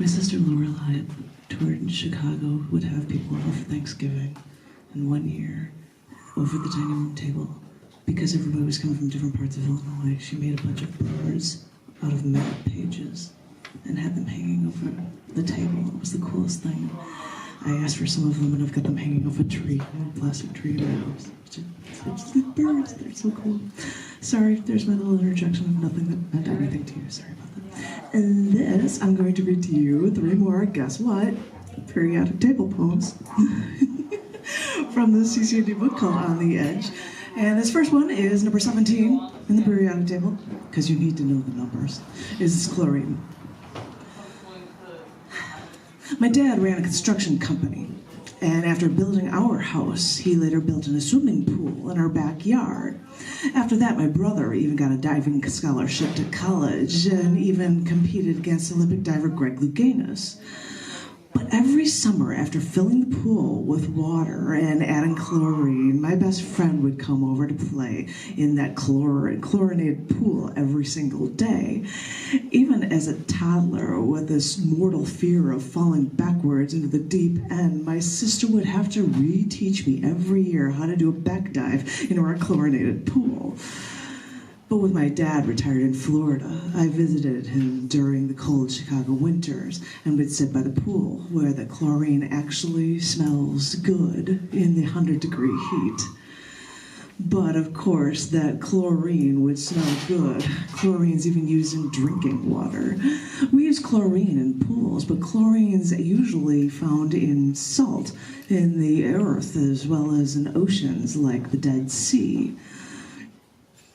My sister Lorelei toured in Chicago, would have people over for Thanksgiving. And one year, over the dining room table, because everybody was coming from different parts of Illinois, she made a bunch of birds out of map pages and had them hanging over the table. It was the coolest thing. I asked for some of them, and I've got them hanging off a tree, a plastic tree in my house. Just like birds, they're so cool. Sorry, there's my little interjection of nothing that meant anything to you. Sorry about that. And this, I'm going to read to you 3 more, guess what? Periodic table poems from the cc&d book called On the Edge. And this first one is number 17 in the periodic table, because you need to know the numbers, is Chlorine. My dad ran a construction company, and after building our house, he later built in a swimming pool in our backyard. After that, my brother even got a diving scholarship to college and even competed against Olympic diver Greg Louganis. But every summer, after filling the pool with water and adding chlorine, my best friend would come over to play in that chlorinated pool every single day. Even as a toddler with this mortal fear of falling backwards into the deep end, my sister would have to reteach me every year how to do a back dive into our chlorinated pool. But with my dad retired in Florida, I visited him during the cold Chicago winters and would sit by the pool where the chlorine actually smells good in the 100-degree heat. But of course, that chlorine would smell good. Chlorine's even used in drinking water. We use chlorine in pools, but chlorine's usually found in salt in the earth as well as in oceans like the Dead Sea.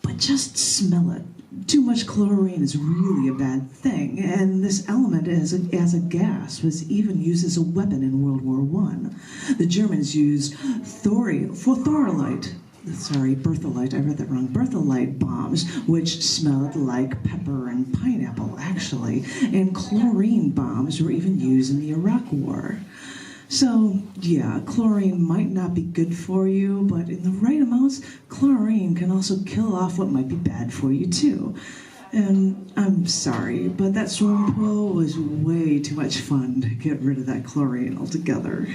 But just smell it. Too much chlorine is really a bad thing, and this element as a gas was even used as a weapon in World War I. The Germans used bertholite bombs, which smelled like pepper and pineapple, actually, and chlorine bombs were even used in the Iraq War. So, yeah, chlorine might not be good for you, but in the right amounts, chlorine can also kill off what might be bad for you, too. And I'm sorry, but that swimming pool was way too much fun to get rid of that chlorine altogether.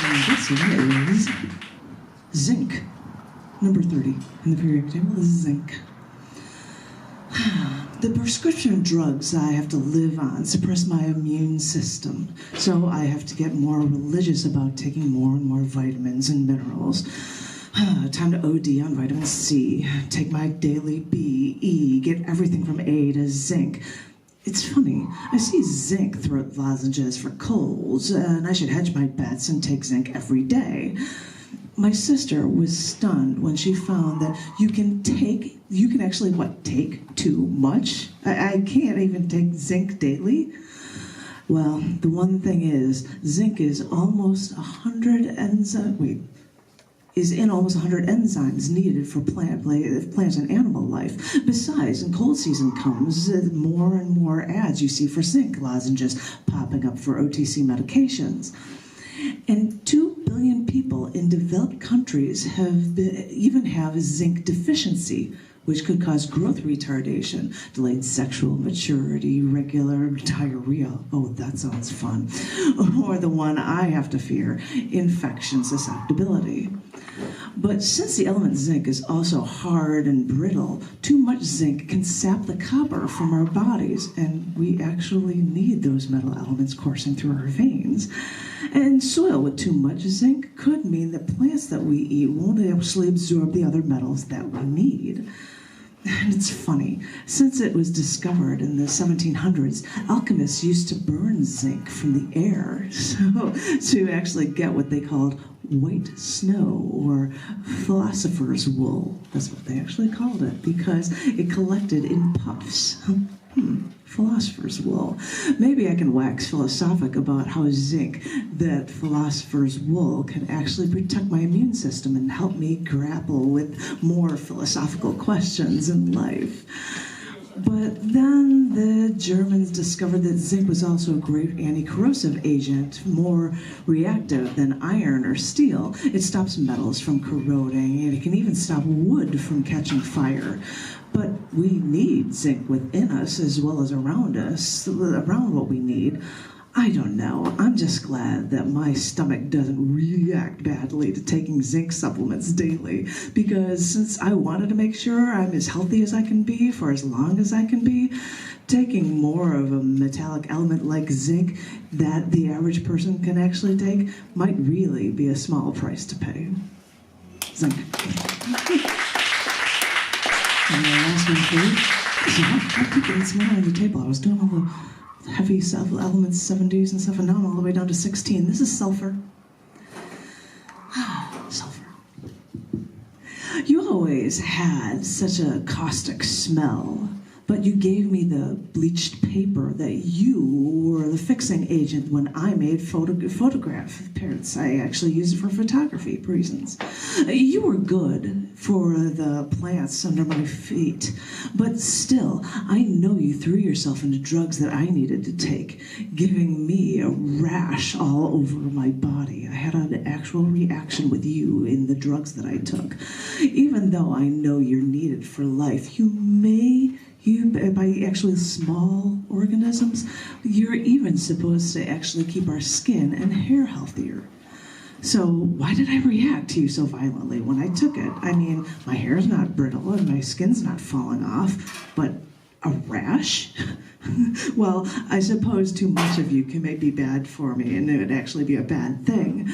And this one is Zinc. Number 30 in the periodic table is Zinc. The prescription drugs I have to live on suppress my immune system, so I have to get more religious about taking more and more vitamins and minerals. Time to OD on vitamin C, take my daily B, E, get everything from A to zinc. It's funny, I see zinc throat lozenges for colds, and I should hedge my bets and take zinc every day. My sister was stunned when she found that you can actually take too much? I can't even take zinc daily. Well, the one thing is, zinc is almost 100 is in almost 100 enzymes needed for plant and animal life. Besides, when cold season comes, more and more ads you see for zinc lozenges popping up for OTC medications. And 2 billion people in developed countries even have zinc deficiency, which could cause growth retardation, delayed sexual maturity, regular diarrhea. Oh, that sounds fun. Or the one I have to fear, infection susceptibility. But since the element zinc is also hard and brittle, too much zinc can sap the copper from our bodies, and we actually need those metal elements coursing through our veins. And soil with too much zinc could mean that plants that we eat won't actually absorb the other metals that we need. And it's funny, since it was discovered in the 1700s, alchemists used to burn zinc from the air to actually get what they called white snow, or philosopher's wool. That's what they actually called it, because it collected in puffs. Philosopher's wool. Maybe I can wax philosophic about how zinc, that philosopher's wool, can actually protect my immune system and help me grapple with more philosophical questions in life. But then the Germans discovered that zinc was also a great anti-corrosive agent, more reactive than iron or steel. It stops metals from corroding, and it can even stop wood from catching fire. But we need zinc within us as well as around us, around what we need. I don't know. I'm just glad that my stomach doesn't react badly to taking zinc supplements daily, because since I wanted to make sure I'm as healthy as I can be for as long as I can be, taking more of a metallic element like zinc that the average person can actually take might really be a small price to pay. Zinc. And the last one for you. I keep getting smaller on the table. I was doing all the heavy elements, 70s and stuff, and now I'm all the way down to 16. This is sulfur. Sulfur. You always had such a caustic smell, but you gave me the bleached paper that you were the fixing agent when I made photograph prints. I actually used it for photography reasons. You were good for the plants under my feet, but still, I know you threw yourself into drugs that I needed to take, giving me a rash all over my body. I had an actual reaction with you in the drugs that I took. Even though I know you're needed for life, by actually small organisms, you're even supposed to actually keep our skin and hair healthier. So why did I react to you so violently when I took it? I mean, my hair's not brittle and my skin's not falling off, but a rash? Well, I suppose too much of you can maybe be bad for me, and it would actually be a bad thing.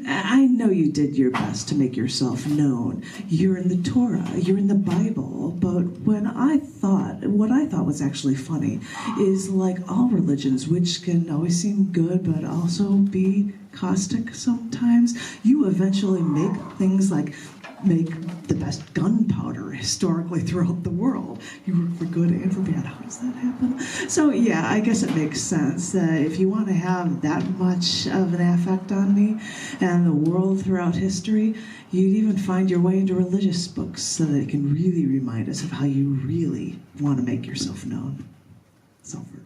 I know you did your best to make yourself known. You're in the Torah, you're in the Bible, but what I thought was actually funny is, like all religions, which can always seem good but also be caustic sometimes, you eventually make things like make the best gunpowder historically throughout the world. You work for good and for bad. How does that happen? So yeah, I guess it makes sense that if you want to have that much of an effect on me and the world throughout history, you'd even find your way into religious books so that it can really remind us of how you really want to make yourself known. Sulfur.